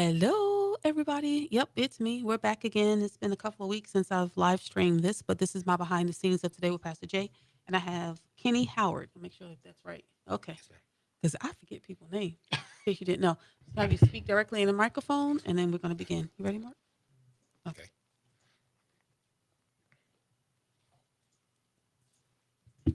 Hello, everybody. Yep, it's me. We're back again. It's been a couple of weeks since I've live streamed this, but this is my behind the scenes of Today with Pastor Jay. And I have Kennie Howard. Make sure that that's right. Okay. Yes, ma'am. Because I forget people's names, in case you didn't know. So have you speak directly in the microphone, and then we're going to begin. You ready, Mark? Okay. Okay.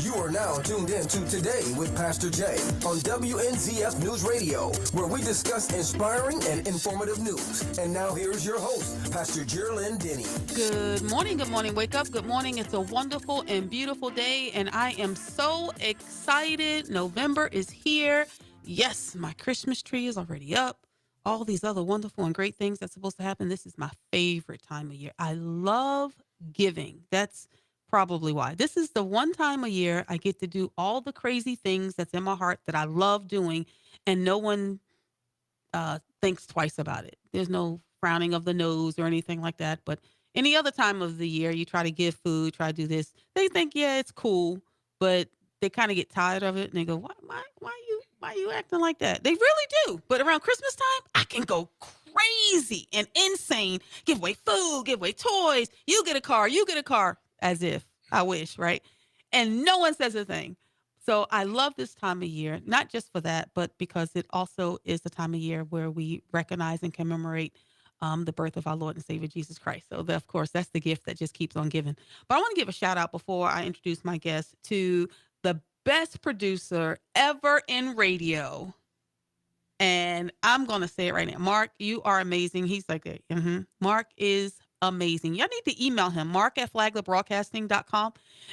You are now tuned in to Today with Pastor Jay on WNZF News Radio, where we discuss inspiring and informative news. And now here's your host, Pastor Jerlyn Denny. Good morning. Good morning. Wake up. Good morning. It's a wonderful and beautiful day, and I am so excited. November is here. Yes, my Christmas tree is already up. All these other wonderful and great things that's supposed to happen. This is my favorite time of year. I love giving. That's probably why. This is the one time a year I get to do all the crazy things that's in my heart that I love doing, and no one thinks twice about it. There's no frowning of the nose or anything like that. But any other time of the year, you try to give food, try to do this. They think, yeah, it's cool, but they kind of get tired of it and they go, why you acting like that? They really do. But around Christmas time, I can go crazy and insane. Give away food, give away toys. You get a car, as if I wish, right? And no one says a thing. So I love this time of year, not just for that, but because it also is the time of year where we recognize and commemorate the birth of our Lord and Savior Jesus Christ. So, of course, that's the gift that just keeps on giving. But I want to give a shout out before I introduce my guest to the best producer ever in radio. And I'm going to say it right now. Mark, you are amazing. He's like, Mark is amazing. Y'all need to email him, mark@flaglerbroadcasting.com,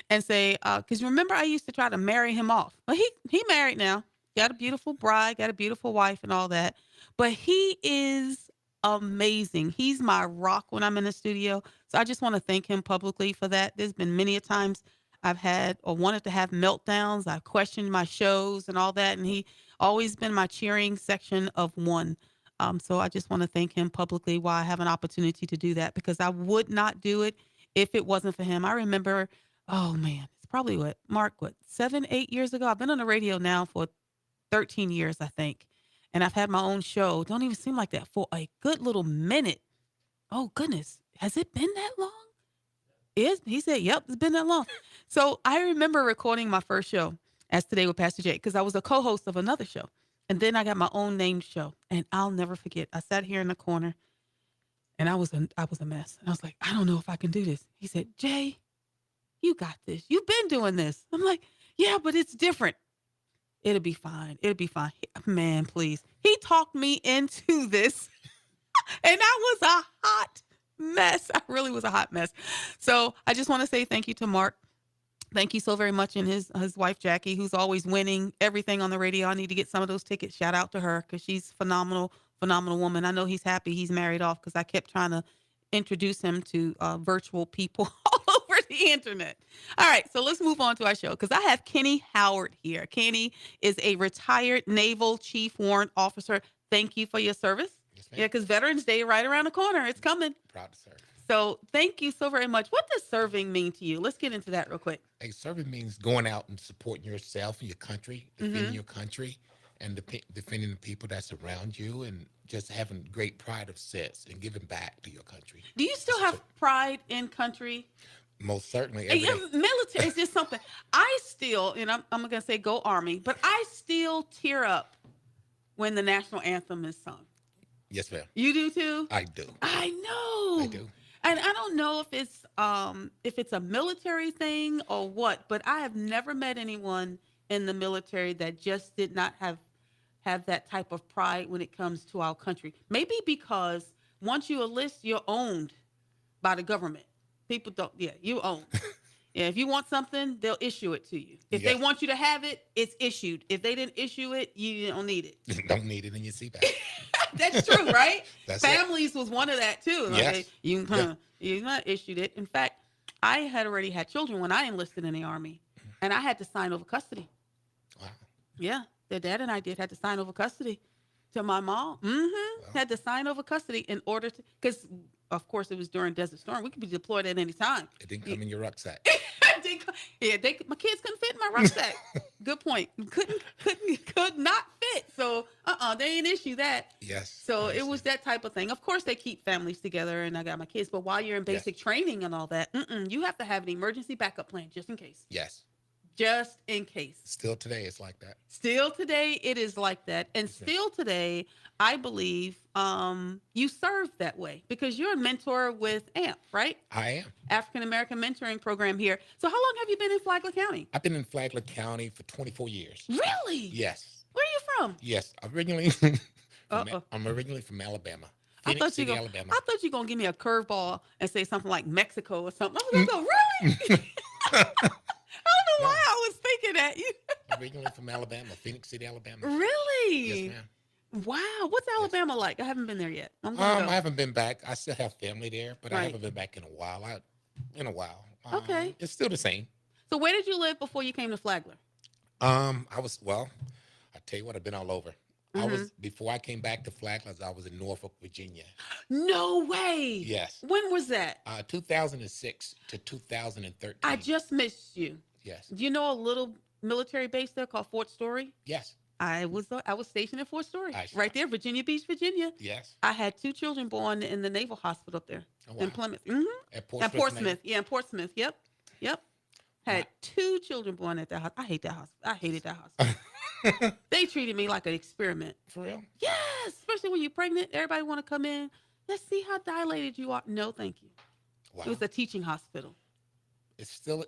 and say, because remember, I used to try to marry him off. Well, he married now. Got a beautiful bride, got a beautiful wife and all that. But he is amazing. He's my rock when I'm in the studio. So I just want to thank him publicly for that. There's been many a times I've had or wanted to have meltdowns. I've questioned my shows and all that. And he always been my cheering section of one. So I just want to thank him publicly while I have an opportunity to do that, because I would not do it if it wasn't for him. I remember, oh man, it's probably Mark, 7, 8 years ago? I've been on the radio now for 13 years, I think. And I've had my own show. Don't even seem like that, for a good little minute. Oh goodness. Has it been that long? He said, yep, it's been that long. So I remember recording my first show as Today with Pastor Jay, because I was a co-host of another show. And then I got my own named show. And I'll never forget. I sat here in the corner and I was a mess. And I was like, I don't know if I can do this. He said, Jay, you got this. You've been doing this. I'm like, yeah, but it's different. It'll be fine. It'll be fine. Man, please. He talked me into this. And I was a hot mess. I really was a hot mess. So I just want to say thank you to Mark. Thank you so very much. And his wife, Jackie, who's always winning everything on the radio. I need to get some of those tickets. Shout out to her, because she's phenomenal woman. I know he's happy he's married off, because I kept trying to introduce him to virtual people all over the internet. All right, so let's move on to our show, because I have Kennie Howard here. Kennie is a retired Naval Chief Warrant Officer. Thank you for your service. Yes, ma'am. Yeah, because Veterans Day right around the corner. It's coming. Proud to serve. So thank you so very much. What does serving mean to you? Let's get into that real quick. Hey, serving means going out and supporting yourself and your country, defending your country, and defending the people that's around you, and just having great pride of sense and giving back to your country. Do you still have pride in country? Most certainly. Hey, Every day. military is just something. I still, and I'm going to say go Army, but I still tear up when the national anthem is sung. Yes, ma'am. You do too? I do. I know. I do. And I don't know if it's a military thing or what, but I have never met anyone in the military that just did not have that type of pride when it comes to our country. Maybe because once you enlist, you're owned by the government. People don't, you own. Yeah, if you want something, they'll issue it to you. If they want you to have it, it's issued. If they didn't issue it, you don't need it. Don't need it in your seatbelt. That's true, right? That's Families was one of that too. Yes. You not issued it. In fact, I had already had children when I enlisted in the Army, and I had to sign over custody. Wow. Yeah, their dad and I had to sign over custody to my mom. Wow. Had to sign over custody in order to, because of course it was during Desert Storm. We could be deployed at any time. It didn't come in your rucksack. My kids couldn't fit in my rucksack. Good point. Could not fit it. So, they ain't issue that. Yes. So I it was understand. that type of thing. Of course, they keep families together, and I got my kids. But while you're in Yes. basic training and all that, you have to have an emergency backup plan just in case. Yes. Just in case. Still today, it's like that. Still today, it is like that. And Yes, ma'am. still today, I believe you serve that way because you're a mentor with AMP, right? I am. African American Mentoring Program here. So how long have you been in Flagler County? I've been in Flagler County for 24 years. Really? Yes. Where are you from? Yes. Originally, I'm originally from Alabama. Phoenix City, Alabama. I thought you were going to give me a curveball and say something like Mexico or something. I was going to go, really? I don't know why I was thinking that. Originally from Alabama, Phoenix City, Alabama. Really? Yes, ma'am. Wow. What's Alabama like? I haven't been there yet. I'm I gonna go. haven't been back. I still have family there, but I Right. haven't been back in a while. Okay. It's still the same. So where did you live before you came to Flagler? I tell you what, I've been all over. Mm-hmm. Before I came back to Flagler, I was in Norfolk, Virginia. No way. Yes. When was that? 2006 to 2013. I just missed you. Yes. Do you know a little military base there called Fort Story? Yes. I was stationed at Fort Story, I see. right there, Virginia Beach, Virginia. Yes. I had 2 children born in the Naval Hospital up there Oh, wow. in Plymouth. Mm-hmm. At And Portsmouth. Yeah, in Portsmouth. Yep. Had 2 children born at that hospital. I hate that hospital. I hated that hospital. They treated me like an experiment. For real? Yes, especially when you're pregnant. Everybody want to come in. Let's see how dilated you are. No, thank you. Wow. It was a teaching hospital. It's still a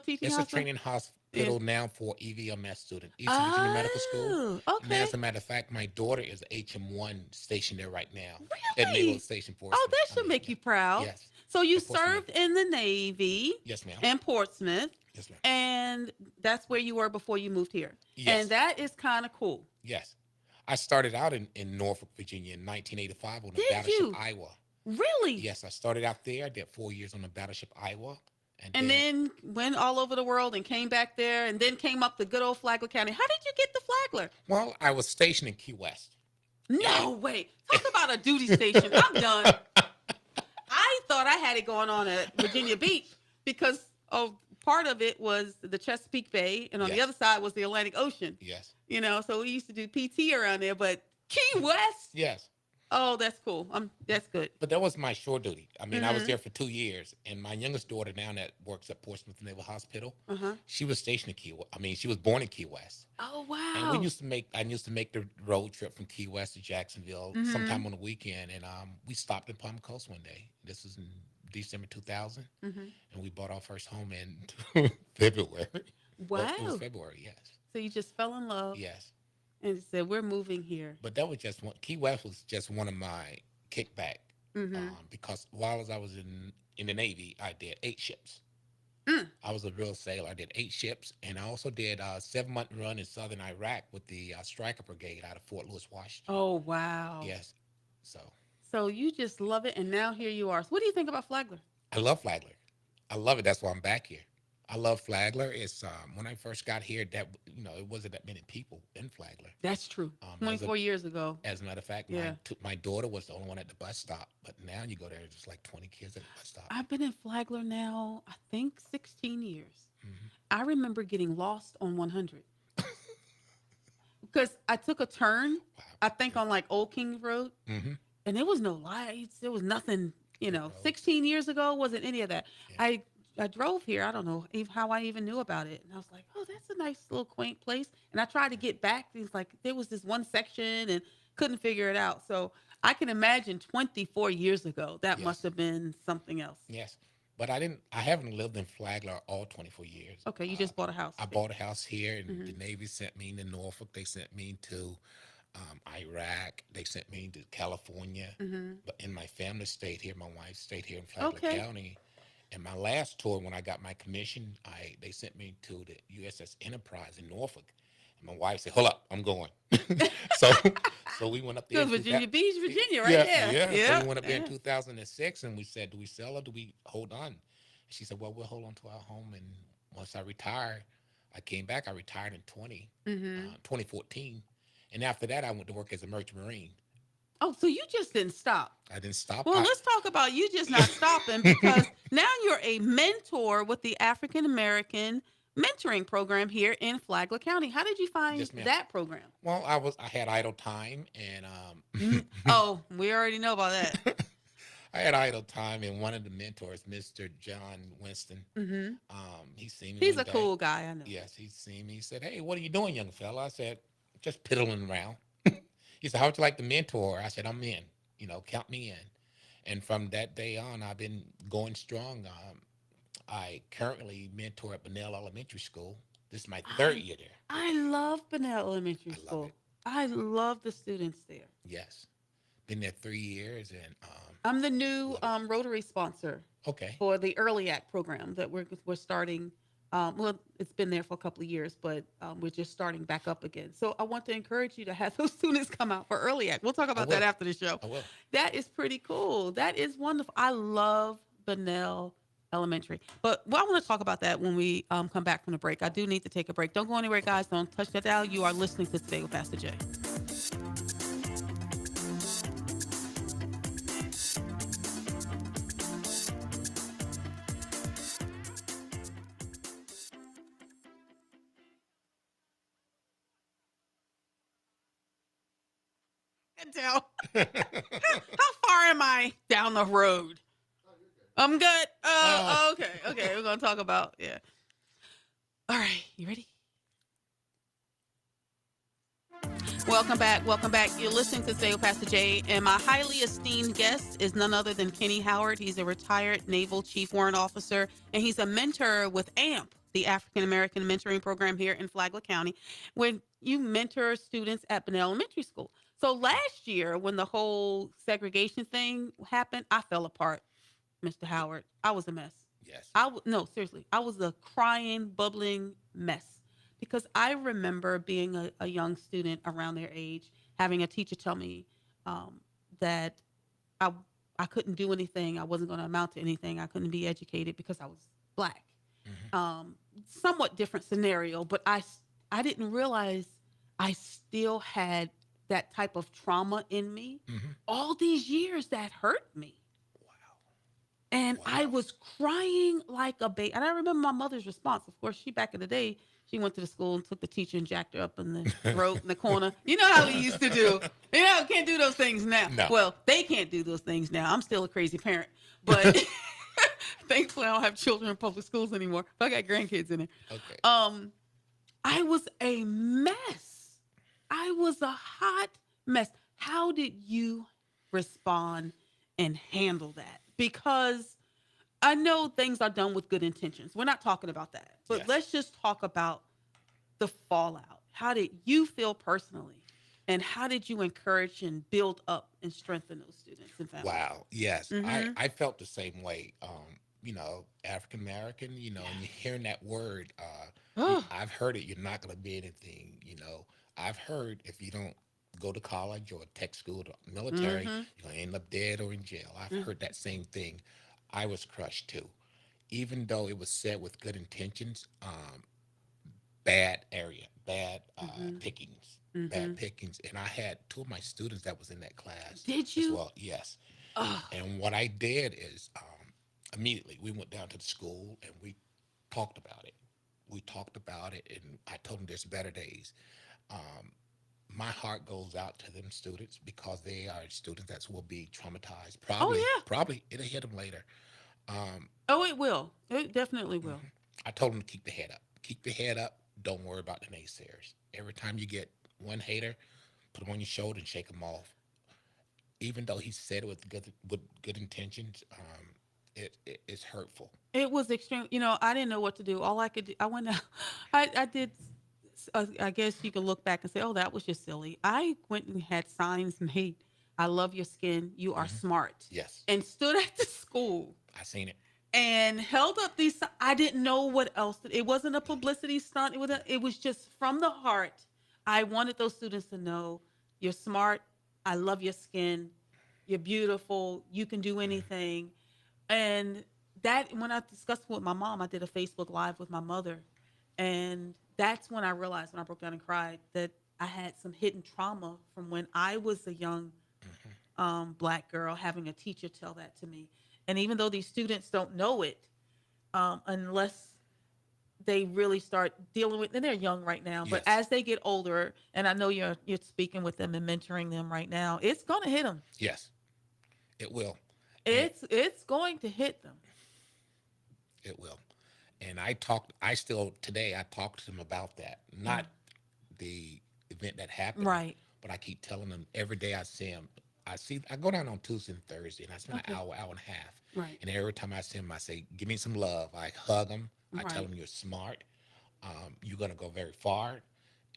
teaching It's hospital? a training hospital now for EVMS students, Eastern Virginia Medical School. Oh, And okay. as a matter of fact, my daughter is HM1 stationed there right now at Really? Naval Station Force. Oh, that should make you proud. Yes. So you At Portsmouth. served in the Navy Yes, ma'am. in Portsmouth, Yes, ma'am. and that's where you were before you moved here. Yes. And that is kind of cool. Yes. I started out in Norfolk, Virginia in 1985 on the Did battleship you? Iowa. Really? Yes, I started out there. I did 4 years on the battleship Iowa. And then went all over the world and came back there and then came up to good old Flagler County. How did you get to Flagler? well, I was stationed in Key West. No way. Talk about a duty station. I'm done. I thought I had it going on at Virginia Beach because part of it was the Chesapeake Bay and on the Yes. other side was the Atlantic Ocean. Yes. So we used to do PT around there, but Key West? Yes. Oh, that's cool. That's good. But that was my shore duty. I mean, I was Mhm. there for 2 years, and my youngest daughter now that works at Portsmouth Naval Hospital, Uh-huh. she was stationed in Key West. I mean, she was born in Key West. Oh, And wow. I used to make the road trip from Key West to Jacksonville Mhm. sometime on the weekend, and we stopped in Palm Coast one day. This was in December 2000, Mhm. and we bought our first home in February. Well, it was Wow. February, yes, So you just fell in love yes. and said, we're moving here. But that was just one. Key West was just one of my kickback Mm-hmm. because while I was in the Navy, I did 8 ships. Mm. I was a real sailor. I did 8 ships, and I also did a 7-month run in southern Iraq with the Stryker Brigade out of Fort Lewis, Washington. Oh, wow. Yes, so So you just love it, and now here you are. So what do you think about Flagler? I love Flagler. I love it. That's why I'm back here. I love Flagler. It's when I first got here, that it wasn't that many people in Flagler. That's true. As a- 24 years ago. As a matter of fact, Yeah. my daughter was the only one at the bus stop, but now you go there, there's like 20 kids at the bus stop. I've been in Flagler now, I think 16 years. Mhm. I remember getting lost on 100 because I took a turn, Wow. I think on like Old King Road, Mm-hmm. and there was no lights. There was nothing, roads. 16 years ago, wasn't any of that. Yeah. I drove here. I don't know how I even knew about it. And I was like, oh, that's a nice little quaint place. And I tried to get back. It's like there was this one section and couldn't figure it out. So I can imagine 24 years ago, that Yes. must have been something else. Yes, but I haven't lived in Flagler all 24 years. Okay, you just bought a house. I bought a house here, and Mhm. the Navy sent me to Norfolk. They sent me to Iraq. They sent me to California. Hmm. And my family stayed here. My wife stayed here in Flagler Okay. County. And my last tour, when I got my commission, they sent me to the USS Enterprise in Norfolk. And my wife said, "Hold up, I'm going." so, so we went up there. Because in Virginia 2000 Beach, Virginia, right yeah, there. Yeah. So we went up there in yeah. 2006, and we said, "Do we sell or do we hold on?" She said, "Well, we'll hold on to our home." And once I retired, I came back. I retired in Mhm. 2014, and after that, I went to work as a merchant marine. Oh, so you just didn't stop. I didn't stop. Well, let's talk about you just not stopping because now you're a mentor with the African American mentoring program here in Flagler County. How did you find Yes, ma'am. that program? Well, I had idle time, and Oh, we already know about that. I had idle time, and one of the mentors, Mr. John Winston, Hmm. he seen me He's one a day. cool guy, I know. Yes, he seen me. He said, "Hey, what are you doing, young fella?" I said, "Just piddling around." He said, "How would you like the mentor?" I said, "I'm in. Count me in." And from that day on, I've been going strong. I currently mentor at Bunnell Elementary School. This is my third I year there. I love Bunnell Elementary I love School. it. I love the students there. Yes, been there 3 years, and I'm the new love it. Rotary sponsor Okay. for the Early Act program that we're starting. Well, it's been there for a couple of years, but we're just starting back up again. So I want to encourage you to have those students come out for Early Act. We'll talk I about that will. after the show. I will. That is pretty cool. That is wonderful. I love Bunnell Elementary. But I want to talk about that when we come back from the break. I do need to take a break. Don't go anywhere, Okay. guys. Don't touch that dial. You are listening to Today with Pastor Jay. Can tell. How far am I down the road? I'm good. Okay. Okay. We're going to talk about, yeah. All right. You ready? Welcome back. Welcome back. You're listening to Stay with Pastor Jay, and my highly esteemed guest is none other than Kennie Howard. He's a retired Naval Chief Warrant Officer, and he's a mentor with AAMP, the African American Mentoring Program here in Flagler County, when you mentor students at Bunnell Elementary School. So last year, when the whole segregation thing happened, I fell apart, Mr. Howard. I was a mess. Yes. No, seriously, I was a crying, bubbling mess because I remember being a young student around their age, having a teacher tell me that I I couldn't do anything, I wasn't going to amount to anything, I couldn't be educated because I was black. Hmm. Somewhat different scenario, but I didn't realize I still had that type of trauma in me. Hmm. All these years that hurt me. Wow. And I Wow. was crying like a baby. And I remember my mother's response. Of course, she back in the day, she went to the school and took the teacher and jacked her up in the throat in the corner. You know how we used to do. Can't do those things now. No. Well, they can't do those things now. I'm still a crazy parent. But thankfully, I don't have children in public schools anymore. But I got grandkids in there. Okay. I was a mess. I was a hot mess. How did you respond and handle that? Because I know things are done with good intentions. We're not talking about that. But Yes. let's just talk about the fallout. How did you feel personally? And how did you encourage and build up and strengthen those students and families? Wow. Yes. Mm-hmm. I felt the same way. African American, and you're hearing that word, Oh, I've heard it, you're not going to be anything. I've heard if you don't go to college or tech school or military, mm-hmm. you're going to end up dead or in jail. I've heard that same thing. I was crushed too. Even though it was said with good intentions, bad area, Mm-hmm. pickings, Mm-hmm. bad pickings. And I had two of my students that was in that class Did as you? well. Yes. Oh, And what I did is immediately we went down to the school and we talked about it. We talked about it, and I told them there's better days. Um, my heart goes out to them students because they are students that will be traumatized. oh Probably, yeah. probably it'll hit them later. Um, Oh, it will. It definitely will. mhm. I told them to keep the head up. Keep the head up. Don't worry about the naysayers. Every time you get one hater, put them on your shoulder and shake them off. Even though he said it with good intentions, it's hurtful. It was extreme. I didn't know what to do. All I could do, I went out, I did, I guess you could look back and say, oh, that was just silly. I went and had signs made. I love your skin. You are Hmm. smart. Yes, And stood at the school I seen it. and held up these. I didn't know what else. It wasn't a publicity stunt. It was just from the heart. I wanted those students to know you're smart. I love your skin. You're beautiful. You can do anything. And that, when I discussed with my mom, I did a Facebook Live with my mother. And that's when I realized, when I broke down and cried, that I had some hidden trauma from when I was a young Hmm. Black girl, having a teacher tell that to me. And even though these students don't know it, unless they really start dealing with, and they're young right now, but Yes. as they get older, and I know you're speaking with them and mentoring them right now, it's going to hit them. Yes, it will. And It's going to hit them. it will. And today I talked to them about that. Not the event that happened. Right. But I keep telling them every day I see them. I go down on Tuesday and Thursday, and I spend an hour and a half. Right. And every time I see them, I say, give me some love. I hug them. I tell Right. them you're smart. You're going to go very far.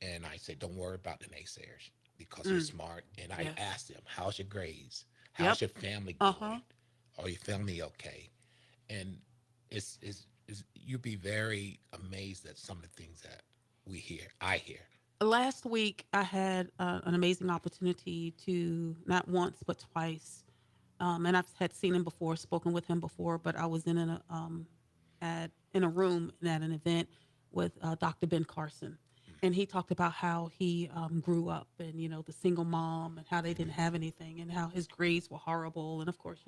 And I say, don't worry about the naysayers because you're smart. And I Yes. ask them, how's your grades? Yep. How's your family doing? Are your family okay? And it's you'd be very amazed at some of the things that I hear. Last week, I had an amazing opportunity to, not once but twice, and I've had seen him before, spoken with him before, but I was in a room and at an event with Dr. Ben Carson, and he talked about how he grew up, and the single mom, and how they didn't have anything, and how his grades were horrible, and of course,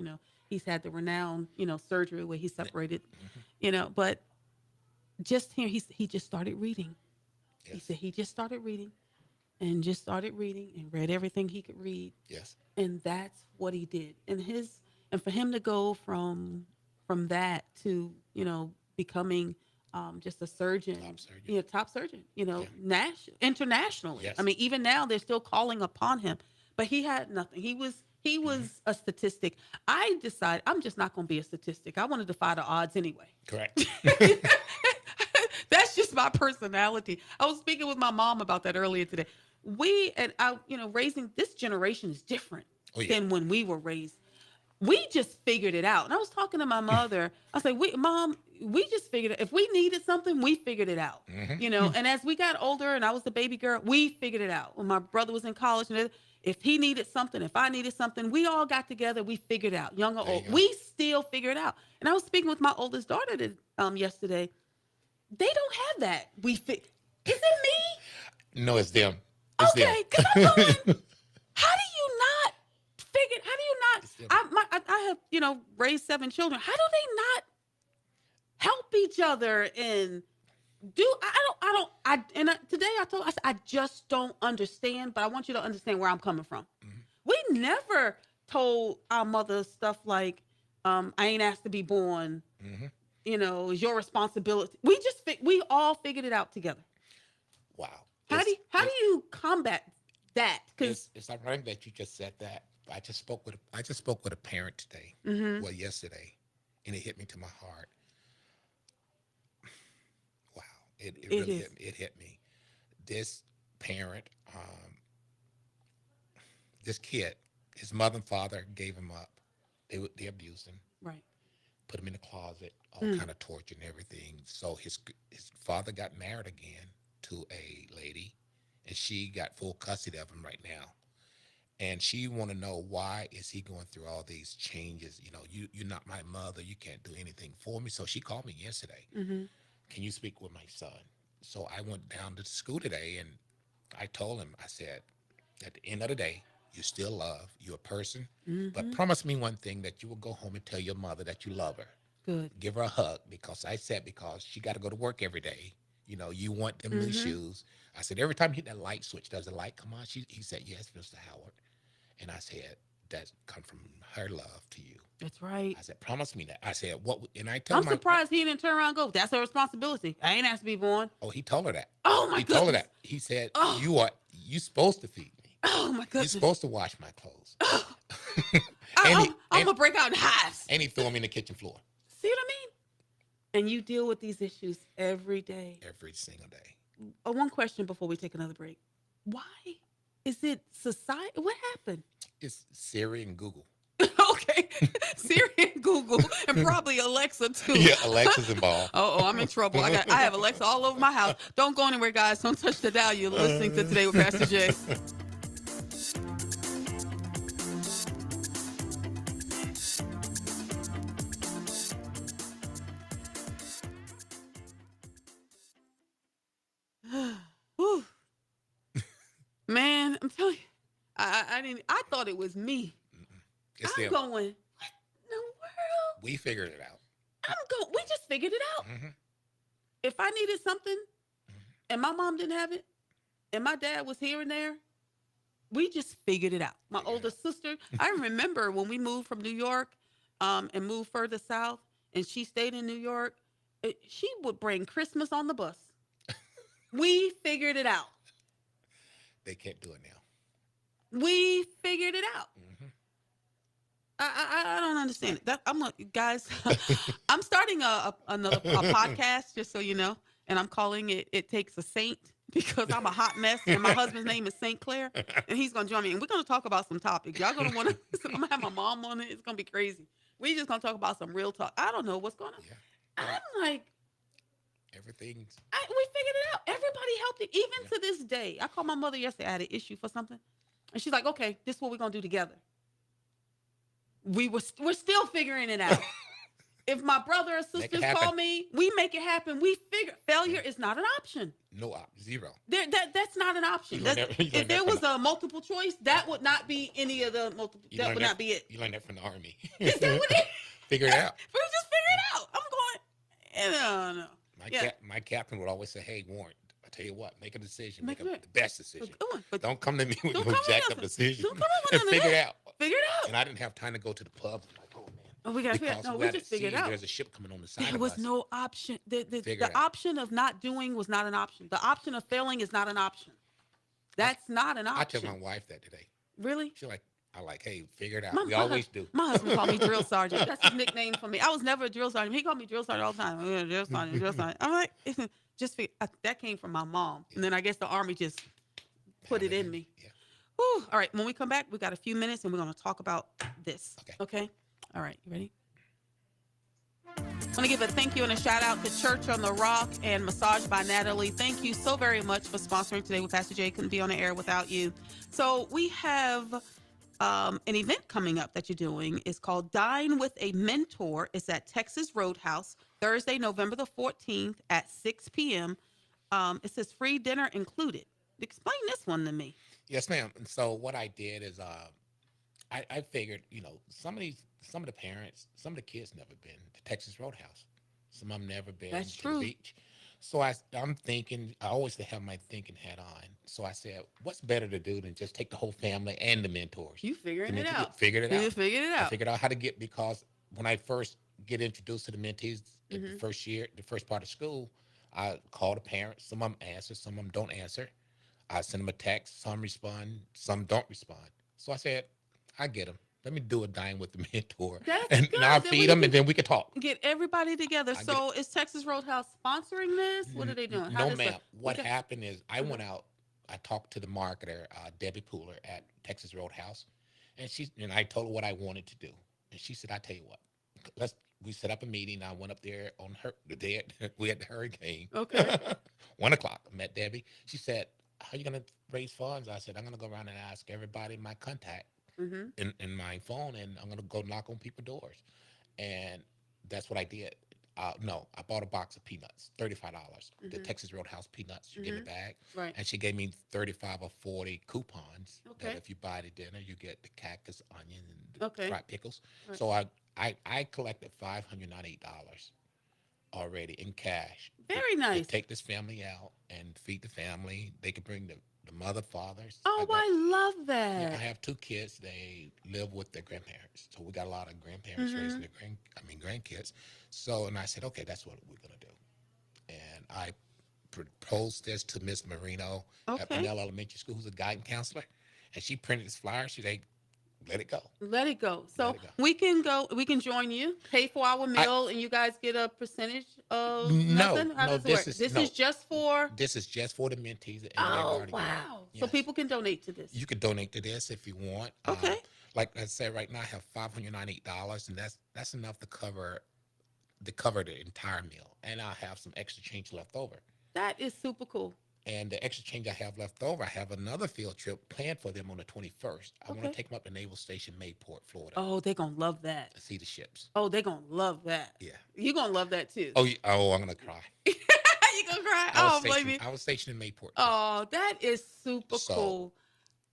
he's had the renowned surgery where he separated, but just here he just started reading. He said he just started reading and read everything he could read. Yes. And that's what he did. And for him to go from that to, becoming just a surgeon, top surgeon, internationally. Yes. I mean, even now they're still calling upon him, but he had nothing. He was a statistic. I decided I'm just not going to be a statistic. I want to defy the odds anyway. Correct. That's just my personality. I was speaking with my mom about that earlier today. Raising this generation is different than when we were raised. We just figured it out. And I was talking to my mother. I said, Mom, we just figured it. If we needed something, we figured it out. And as we got older and I was the baby girl, we figured it out. When my brother was in college, and if he needed something, if I needed something, we all got together. We figured it out, young or old. We still figure it out. And I was speaking with my oldest daughter yesterday. They don't have that. Is it me? No, it's them. Okay, because I'm going, how do you not I have, raised 7 children. How do they not help each other and today I said, I just don't understand, but I want you to understand where I'm coming from. We never told our mother stuff like, I ain't asked to be born. It's your responsibility. We all figured it out together. Wow. How do you combat that? Because it's ironic that you just said that. I just spoke with a parent today, yesterday, and it hit me to my heart. Wow, it really hit me. This parent, this kid, his mother and father gave him up. They abused him. Right. Put him in the closet, all kind of torture and everything. So his father got married again to a lady, and she got full custody of him right now. And she want to know, why is he going through all these changes? You're not my mother. You can't do anything for me. So she called me yesterday. Can you speak with my son? So I went down to the school today, and I told him, I said, at the end of the day, you still love. You're a person. But promise me one thing, that you will go home and tell your mother that you love her. Good. Give her a hug, because she got to go to work every day. You want them new shoes. I said, every time you hit that light switch, does the light come on? He said, yes, Mr. Howard. And I said, that come from her love to you. That's right. I said, promise me that. I said, what? And I told I'm surprised he didn't turn around and go, that's her responsibility. I ain't asked to be born. Oh, he told her that. Oh, my goodness. He told her that. He said, you supposed to feed me. Oh, my goodness. You're supposed to wash my clothes. I'm going to break out in hives. And he threw him in the kitchen floor. See what I mean? And you deal with these issues every day. Every single day. One question before we take another break. Why? Is it society? What happened? It's Siri and Google. Okay. Siri and Google, and probably Alexa too. Yeah, Alexa's involved. I'm in trouble. I have Alexa all over my house. Don't go anywhere, guys. Don't touch the dial. You're listening to Today with Pastor Jay. Man, I'm telling you, I thought it was me. It's I'm them. going, what in the world? We figured it out. We just figured it out. If I needed something and my mom didn't have it and my dad was here and there, we just figured it out. My older sister, I remember when we moved from New York and moved further south, and she stayed in New York, she would bring Christmas on the bus. We figured it out. They can't do it now. We figured it out. Mm-hmm. I don't understand it. I'm like, guys, I'm starting another podcast, just so you know, and I'm calling it "It Takes a Saint" because I'm a hot mess, and my husband's name is Saint Clair, and he's gonna join me, and we're gonna talk about some topics. Y'all gonna want to? I'm gonna have my mom on it. It's gonna be crazy. We just gonna talk about some real talk. I don't know what's going on. Yeah. I'm like, Everything's. we figured it out. Everybody helped it, even to this day. I called my mother yesterday. I had an issue for something, and she's like, "Okay, this is what we're gonna do together." We're still figuring it out. If my brother or sisters call me, we make it happen. We figure failure is not an option. No zero. That's not an option. If there was a multiple choice, that would not be any of the multiple. That would not be it. You learned that from the Army. Is that what it? Figure it out. We just figure it out. I'm going. No. My captain would always say, "Hey, Warren, I tell you what, make a decision, Make make it. the best decision. But Don't come to me with don't no come with jacked up nothing. decision. Don't come with none of Figure it that. out." Figure it out. And I didn't have time to go to the pub. I'm like, oh man. Oh, we got to figure it Because out. No, we're we at just sea, figured it out. There's a ship coming on the side There of was us. no option. Figure The it out. option of not doing was not an option. The option of failing is not an option. That's not an I option. tell my wife that today. Really? She's like, hey, figure it out. My- We my always hus- do. My husband called me drill sergeant. That's his nickname for me. I was never a drill sergeant. He called me drill sergeant all the time. Yeah, drill sergeant, drill sergeant. I'm like, that came from my mom. And then I guess the Army just put it in me. Yeah. Whew. All right. When we come back, we got a few minutes and we're going to talk about this. Okay. Okay. All right. You ready? I want to give a thank you and a shout out to Church on the Rock and Massage by Natalie. Thank you so very much for sponsoring today with Pastor Jay. Couldn't be on the air without you. So we have an event coming up that you're doing. It's called Dine with a Mentor. It's at Texas Roadhouse, Thursday, November the 14th at 6 p.m. It says free dinner included. Explain this one to me. Yes, ma'am. And so what I did is I figured, some of the parents, some of the kids never been to Texas Roadhouse. Some of them never been That's to true. the beach. So I'm thinking, I always have my thinking hat on. So I said, what's better to do than just take the whole family and the mentors? You figuring it out. Figured it You out. figured it I out. figured out how to get, because when I first get introduced to the mentees Mm-hmm. the first year, the first part of school, I call the parents. Some of them answer, some of them don't answer. I send them a text. Some respond, some don't respond. So I said, I get them. Let me do a dine with the mentor. That's and good. I'll Then feed we them can and then we can talk. Get everybody together. I get So is Texas Roadhouse sponsoring this? What are they doing? How No, does ma'am. that- What Okay. happened is I went out, I talked to the marketer, Debbie Pooler at Texas Roadhouse, and I told her what I wanted to do. And she said, I tell you what, we set up a meeting. I went up there on the day we had the hurricane. Okay. 1:00, I met Debbie. She said, how are you going to raise funds? I said, I'm going to go around and ask everybody my contact Mm-hmm. in my phone, and I'm going to go knock on people's doors. And that's what I did. No, I bought a box of peanuts, $35. The Texas Roadhouse peanuts, you get in a bag. Right. And she gave me 35 or 40 coupons Okay. that if you buy the dinner, you get the cactus, onion, and Okay. fried pickles. Right. So I collected $598 already in cash. Very to nice. take this family out and feed the family. They could bring the mother, fathers. Oh, I love Yeah, that. I have 2 kids. They live with their grandparents. So we got a lot of grandparents raising their grandkids. So, and I said, okay, that's what we're going to do. And I proposed this to Miss Marino at Okay. Pinell Elementary School, who's a guidance counselor. And she printed this flyer. She said, let it go. Let it go. So Let it go. we can join you, pay for our meal, and you guys get a percentage of No, nothing? How no, does it work? this This is- is just for, This is just for the mentees. And they've oh, already got it. wow. So Yes. people can donate to this. You could donate to this if you want. Okay. Like I said, right now I have $598, and that's enough to cover the entire meal. And I have some extra change left over. That is super cool. And the extra change I have left over, I have another field trip planned for them on the 21st. I want Okay. to take them up to Naval Station Mayport, Florida, Oh, they're going to love that. to see the ships. Oh, they're going to love that. Yeah. You're going to love that too. Oh, I'm gonna cry. You're going to cry? Oh, blame me. I was stationed in Mayport. Oh, that is super So, cool.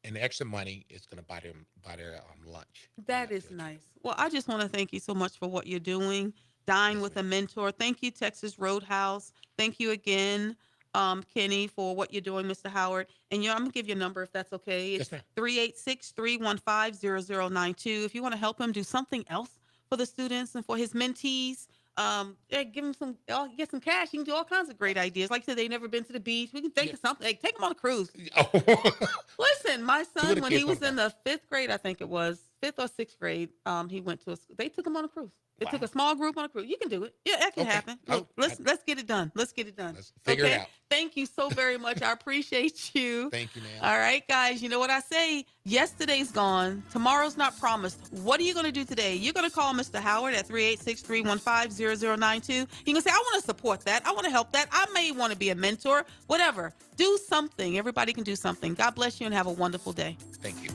And the extra money is gonna buy their lunch. on That is field trip. nice. Well, I just want to thank you so much for what you're doing. Dine Yes, with ma'am. a Mentor. Thank you, Texas Roadhouse. Thank you again, Kenny, for what you're doing, Mr. Howard. And I'm going to give you a number if that's okay. Yes, It's ma'am. 386-315-0092. If you want to help him do something else for the students and for his mentees, give him some, get some cash. You can do all kinds of great ideas. Like I said, they've never been to the beach. We can think Yeah. of something. Hey, take them on a cruise. Oh. Listen, my Two of son, the when kids he want was to in go. the fifth grade, I think it was fifth or sixth grade, he went to they took him on a cruise. They took Wow. a small group on a cruise. You can do it. Yeah, that can Okay. happen. Oh, Look, let's get it done. Let's get it done. let's figure it Okay. out. Thank you so very much. I appreciate you. Thank you, ma'am. All right, guys. You know what I say? Yesterday's gone. Tomorrow's not promised. What are you going to do today? You're going to call Mr. Howard at 386-315-0092. You can say, I want to support that. I want to help that. I may want to be a mentor. Whatever. Do something. Everybody can do something. God bless you and have a wonderful day. Thank you.